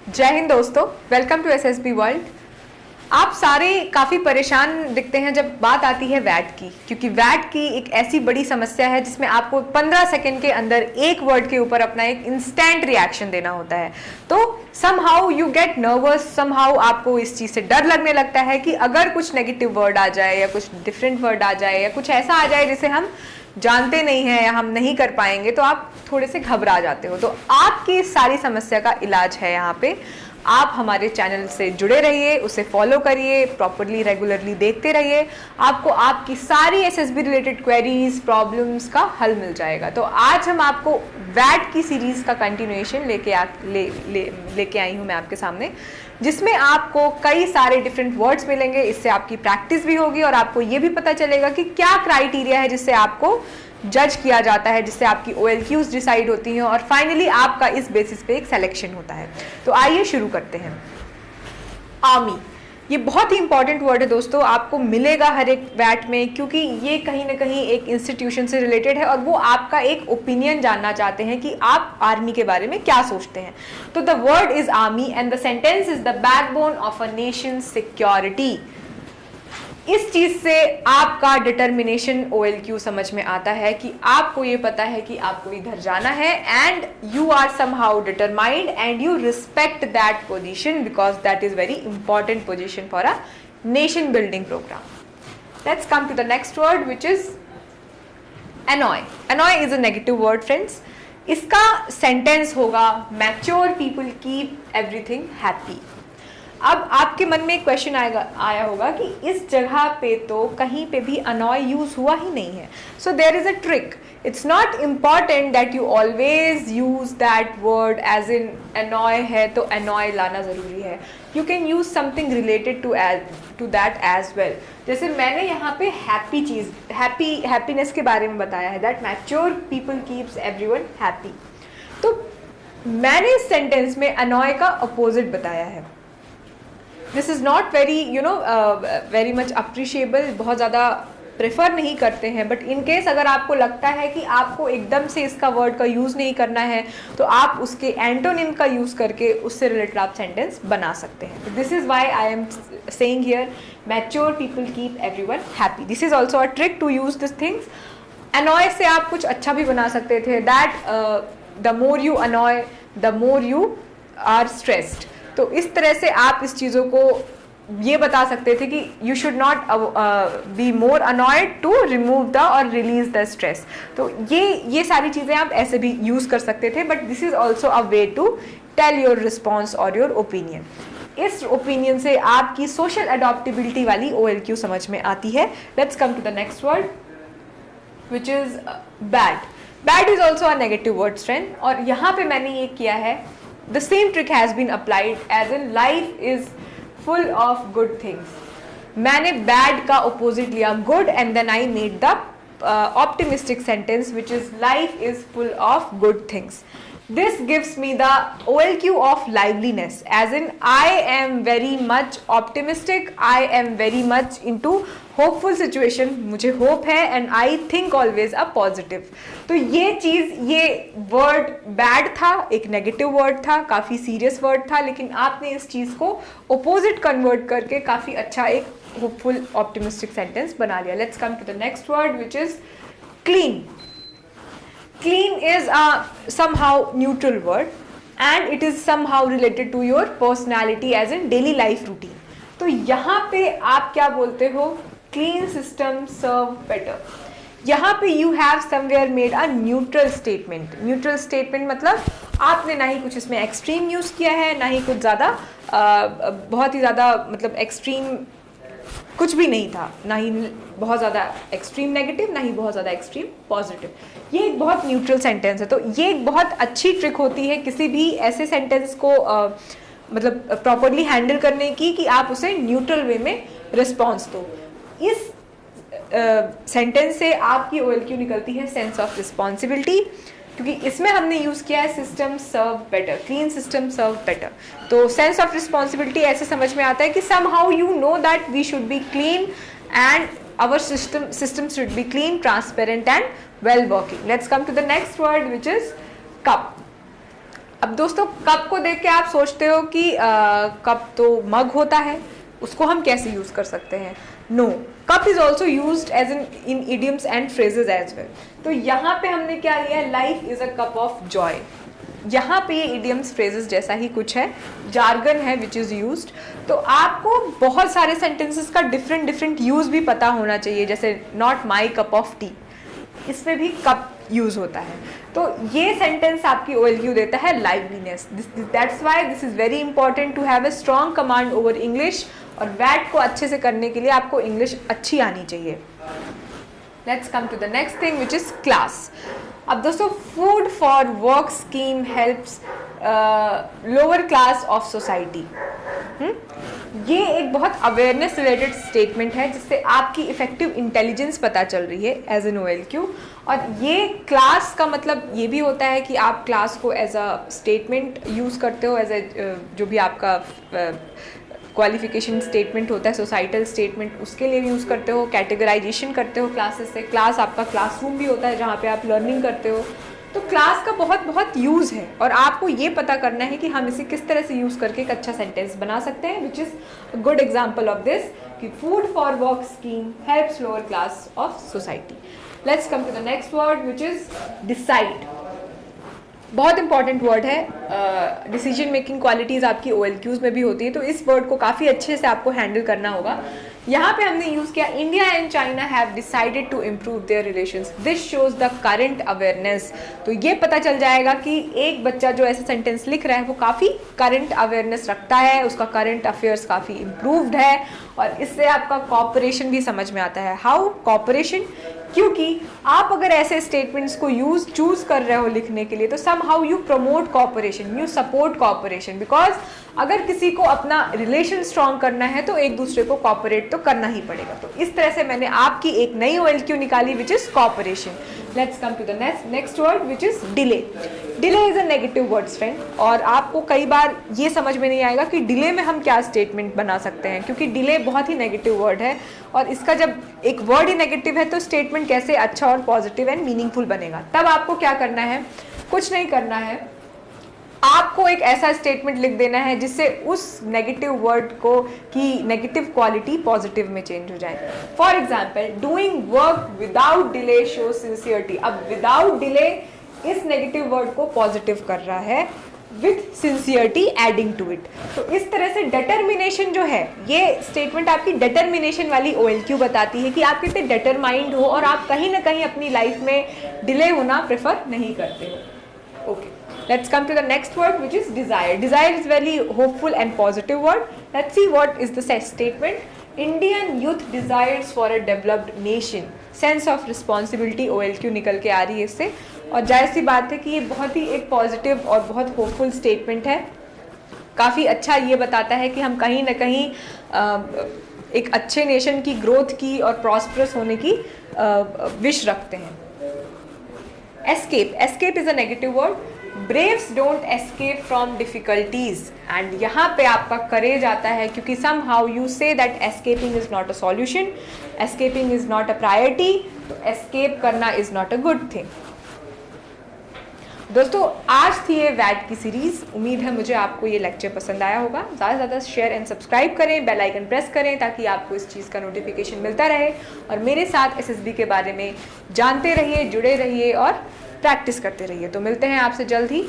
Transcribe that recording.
जय हिंद दोस्तों, welcome to SSB world. आप सारे काफ़ी परेशान दिखते हैं जब बात आती है वैट की, क्योंकि वैट की एक ऐसी बड़ी समस्या है जिसमें आपको 15 सेकंड के अंदर एक वर्ड के ऊपर अपना एक इंस्टेंट रिएक्शन देना होता है। तो somehow you get nervous, somehow आपको इस चीज़ से डर लगने लगता है कि अगर कुछ नेगेटिव वर्ड आ जाए या कुछ डिफरेंट वर्ड आ जाए या कुछ ऐसा आ जाए जिसे हम जानते नहीं हैं या हम नहीं कर पाएंगे, तो आप थोड़े से घबरा जाते हो। तो आपकी इस सारी समस्या का इलाज है यहाँ पे। आप हमारे चैनल से जुड़े रहिए, उसे फॉलो करिए, प्रॉपरली रेगुलरली देखते रहिए, आपको आपकी सारी एसएसबी रिलेटेड क्वेरीज प्रॉब्लम्स का हल मिल जाएगा। तो आज हम आपको वैट की सीरीज का कंटिन्यूएशन लेके आई हूँ मैं आपके सामने, जिसमें आपको कई सारे डिफरेंट वर्ड्स मिलेंगे। इससे आपकी प्रैक्टिस भी होगी और आपको ये भी पता चलेगा कि क्या क्राइटेरिया है जिससे आपको जज किया जाता है, जिससे आपकी OLQs डिसाइड होती हैं और फाइनली आपका इस बेसिस पे एक सिलेक्शन होता है। तो आइए शुरू करते हैं। आर्मी, ये बहुत ही इंपॉर्टेंट वर्ड है दोस्तों, आपको मिलेगा हर एक वैट में, क्योंकि ये कहीं ना कहीं एक इंस्टीट्यूशन से रिलेटेड है और वो आपका एक ओपिनियन जानना चाहते हैं कि आप आर्मी के बारे में क्या सोचते हैं। तो the word is army and the sentence is the backbone of a nation security. इस चीज से आपका डिटर्मिनेशन OLQ समझ में आता है कि आपको ये पता है कि आपको इधर जाना है and you are somehow determined and you respect that position because that is very important position for a nation building programme. Let's come to the next word which is annoy. Annoy is a negative word friends. इसका sentence होगा mature people keep everything happy. अब आपके मन में एक question आया होगा कि इस जगह पे तो कहीं पे भी annoy यूज हुआ ही नहीं है। So there is a trick. It's not important that you always use that word as in annoy है तो annoy लाना जरूरी है। You can use something related to that as well. जैसे मैंने यहाँ पे हैप्पी चीज, हैप्पीनेस के बारे में बताया है, that mature people keeps everyone happy. तो मैंने इस सेंटेंस में annoy का अपोजिट बताया है। This is not very very much appreciable, बहुत ज़्यादा प्रेफर नहीं करते हैं, बट इन केस अगर आपको लगता है कि आपको एकदम से इसका वर्ड का यूज़ नहीं करना है तो आप उसके एंटोनिम का यूज़ करके उससे रिलेटेड आप सेंटेंस बना सकते हैं। This is why I am saying here mature people keep everyone happy. This is also a trick to use this things. annoy से आप कुछ अच्छा भी बना सकते थे, that the more you annoy the more you are stressed. तो इस तरह से आप इस चीज़ों को ये बता सकते थे कि you should not be more annoyed to remove the और रिलीज द स्ट्रेस। तो ये सारी चीज़ें आप ऐसे भी यूज़ कर सकते थे, but this is also a way to tell your response और योर ओपिनियन। इस ओपिनियन से आपकी सोशल अडॉप्टेबिलिटी वाली OLQ समझ में आती है। Let's come to the next word which is bad. Bad is also a negative word friend, और यहाँ पे मैंने ये किया है, the same trick has been applied as in life is full of good things. मैंने bad का opposite लिया good and then I made the optimistic sentence which is life is full of good things. This gives me the OLQ of liveliness, as in I am very much optimistic, I am very much into hopeful situation, मुझे hope है and I think always a positive. तो ये चीज़, ये word bad था, एक negative word था, काफ़ी serious word था, लेकिन आपने इस चीज़ को opposite convert करके काफ़ी अच्छा एक hopeful optimistic sentence बना लिया। Let's come to the next word which is clean. Clean is a somehow neutral word and it is somehow related to your personality as in daily life routine. तो यहाँ पे आप क्या बोलते हो? Clean system serve better. यहाँ पे you have somewhere made a neutral statement. Neutral statement मतलब आपने ना ही कुछ इसमें extreme use किया है, ना ही कुछ ज़्यादा बहुत ही ज़्यादा मतलब extreme कुछ भी नहीं था, ना ही बहुत ज़्यादा एक्सट्रीम नेगेटिव, ना ही बहुत ज़्यादा एक्सट्रीम पॉजिटिव। ये एक बहुत न्यूट्रल सेंटेंस है। तो ये एक बहुत अच्छी ट्रिक होती है किसी भी ऐसे सेंटेंस को मतलब प्रॉपरली हैंडल करने की कि आप उसे न्यूट्रल वे में रिस्पॉन्स दो। इस सेंटेंस से आपकी OLQ निकलती है सेंस ऑफ रिस्पॉन्सिबिलिटी, क्योंकि इसमें हमने यूज़ किया है system serve better, clean system serve better. तो सेंस ऑफ रिस्पॉन्सिबिलिटी ऐसे समझ में आता है कि somehow you know that we should be clean and our system should be clean, transparent and well working. Let's come to the next word which is cup. अब दोस्तों cup को देख के आप सोचते हो कि कप तो मग होता है, उसको हम कैसे यूज कर सकते हैं? No, cup is also use as in idioms and phrases as well. तो यहाँ पे हमने क्या लिया है, life is a cup of joy. यहाँ पे ये इडियम्स फ्रेजेस जैसा ही कुछ है, जार्गन है विच इज़ यूज्ड। तो आपको बहुत सारे सेंटेंसेस का डिफरेंट यूज भी पता होना चाहिए, जैसे not my cup of T, इसमें भी कप यूज होता है। तो ये सेंटेंस आपकी OLQ देता है liveliness. That's why this is very important to have a strong command over English, और वैट को अच्छे से करने के लिए आपको इंग्लिश अच्छी आनी चाहिए। Let's come to the next thing which is class. अब दोस्तों food for work scheme helps lower class of society. ये एक बहुत अवेयरनेस रिलेटेड स्टेटमेंट है जिससे आपकी इफेक्टिव इंटेलिजेंस पता चल रही है एज एन OLQ। और ये क्लास का मतलब ये भी होता है कि आप क्लास को एज अ स्टेटमेंट यूज़ करते हो, एज ए जो भी आपका क्वालिफिकेशन स्टेटमेंट होता है, सोसाइटल स्टेटमेंट, उसके लिए यूज़ करते हो, कैटेगराइजेशन करते हो क्लासेस से। क्लास आपका क्लासरूम भी होता है जहाँ पे आप लर्निंग करते हो। तो क्लास का बहुत यूज़ है, और आपको ये पता करना है कि हम इसे किस तरह से यूज़ करके एक अच्छा सेंटेंस बना सकते हैं, which is a good example of this कि food for work scheme helps lower class of society. Let's come to the next word which is decide. बहुत इंपॉर्टेंट वर्ड है, डिसीजन मेकिंग क्वालिटीज़ आपकी OLQs में भी होती है, तो इस वर्ड को काफ़ी अच्छे से आपको हैंडल करना होगा। यहाँ पे हमने यूज़ किया India and China have decided to improve their relations, this shows the current awareness. तो ये पता चल जाएगा कि एक बच्चा जो ऐसा सेंटेंस लिख रहा है वो काफ़ी करंट अवेयरनेस रखता है, उसका करंट अफेयर्स काफ़ी इम्प्रूव्ड है, और इससे आपका कॉपरेशन भी समझ में आता है। How cooperation? क्योंकि आप अगर ऐसे स्टेटमेंट्स को चूज कर रहे हो लिखने के लिए, तो somehow you promote cooperation, you support cooperation, because अगर किसी को अपना रिलेशन स्ट्रॉन्ग करना है तो एक दूसरे को कॉपरेट तो करना ही पड़ेगा। तो इस तरह से मैंने आपकी एक नई OLQ निकाली which is cooperation. Let's come to the next word which is delay. Delay is a negative words friend, और आपको कई बार ये समझ में नहीं आएगा कि डिले में हम क्या स्टेटमेंट बना सकते हैं, क्योंकि डिले बहुत ही नेगेटिव वर्ड है, और इसका जब एक वर्ड ही नेगेटिव है तो स्टेटमेंट कैसे अच्छा और पॉजिटिव एंड मीनिंगफुल बनेगा। तब आपको क्या करना है, कुछ नहीं करना है, आपको एक ऐसा स्टेटमेंट लिख देना है जिससे उस नेगेटिव वर्ड को की नेगेटिव क्वालिटी पॉजिटिव में चेंज हो जाए। For example, doing work without delay show sincerity. अब विदाउट डिले इस नेगेटिव वर्ड को पॉजिटिव कर रहा है with sincerity adding to it. तो इस तरह से डिटर्मिनेशन जो है, ये स्टेटमेंट आपकी डिटर्मिनेशन वाली OLQ बताती है कि आप कितने डिटरमाइंड हो और आप कहीं ना कहीं अपनी लाइफ में डिले होना प्रेफर नहीं करते हो। Okay, let's come to the next word which is desire. Desire is very hopeful and positive word. Let's see what is the statement. Indian youth desires for a developed nation. Sense of responsibility OLQ निकल के आ रही है इससे, और जाहिर सी बात है कि ये बहुत ही एक पॉजिटिव और बहुत होपफुल स्टेटमेंट है। काफ़ी अच्छा ये बताता है कि हम कहीं ना कहीं एक अच्छे नेशन की ग्रोथ की और प्रॉस्परस होने की विश रखते हैं। Escape is a negative word. Braves don't escape from difficulties, and यहाँ पे आपका करेज आता है, क्योंकि somehow you say that escaping is not a solution, escaping is not a priority, तो एस्केप करना is not a good thing. दोस्तों आज थी ये वैट की सीरीज। उम्मीद है मुझे आपको ये लेक्चर पसंद आया होगा। ज़्यादा से ज़्यादा शेयर एंड सब्सक्राइब करें, बेल आइकन प्रेस करें ताकि आपको इस चीज़ का नोटिफिकेशन मिलता रहे, और मेरे साथ SSB के बारे में जानते रहिए, जुड़े रहिए और प्रैक्टिस करते रहिए। तो मिलते हैं आपसे जल्द ही।